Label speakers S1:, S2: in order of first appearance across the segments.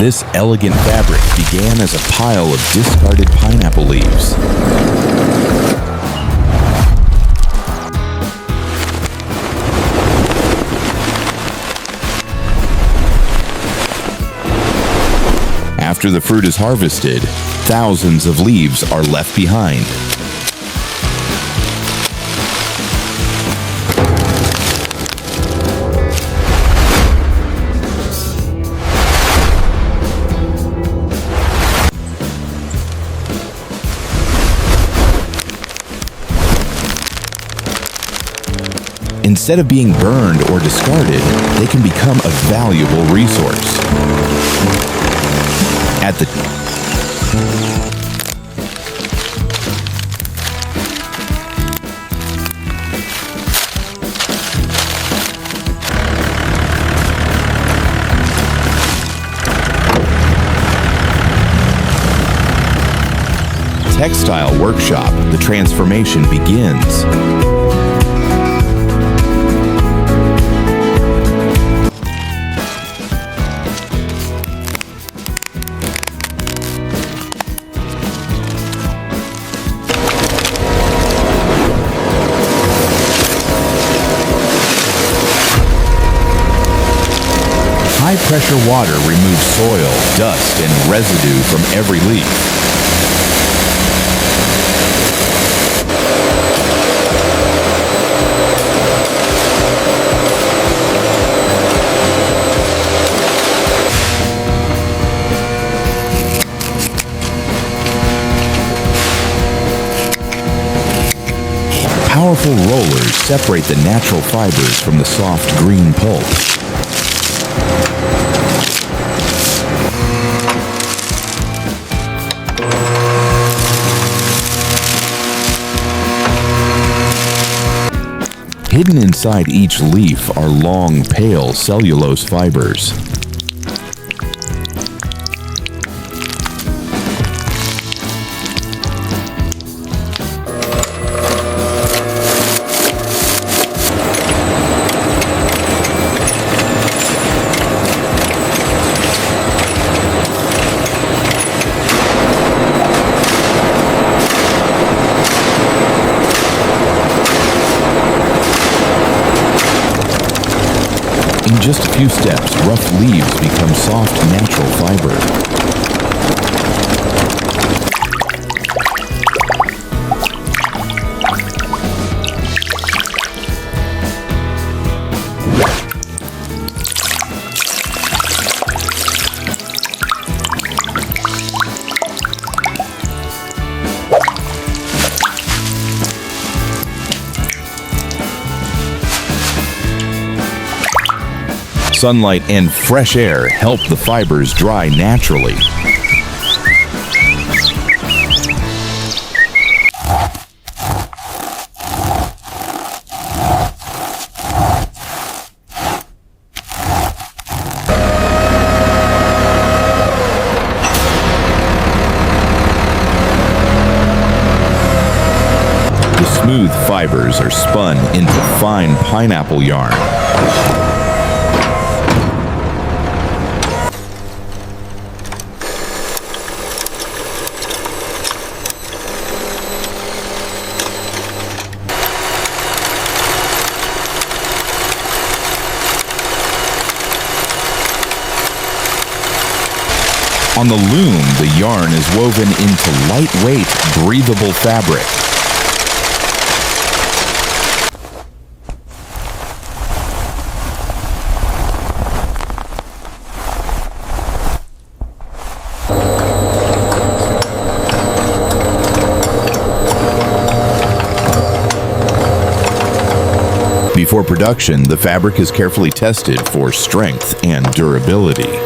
S1: This elegant fabric began as a pile of discarded pineapple leaves. After the fruit is harvested, thousands of leaves are left behind. Instead of being burned or discarded, they can become a valuable resource. At the textile workshop, the transformation begins. High-pressure water removes soil, dust, and residue from every leaf. Powerful rollers separate the natural fibers from the soft green pulp. Hidden inside each leaf are long, pale cellulose fibers. In just a few steps, rough leaves become soft, natural fiber. Sunlight and fresh air help the fibers dry naturally. The smooth fibers are spun into fine pineapple yarn. On the loom, the yarn is woven into lightweight, breathable fabric. Before production, the fabric is carefully tested for strength and durability.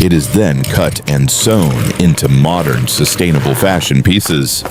S1: It is then cut and sewn into modern, sustainable fashion pieces.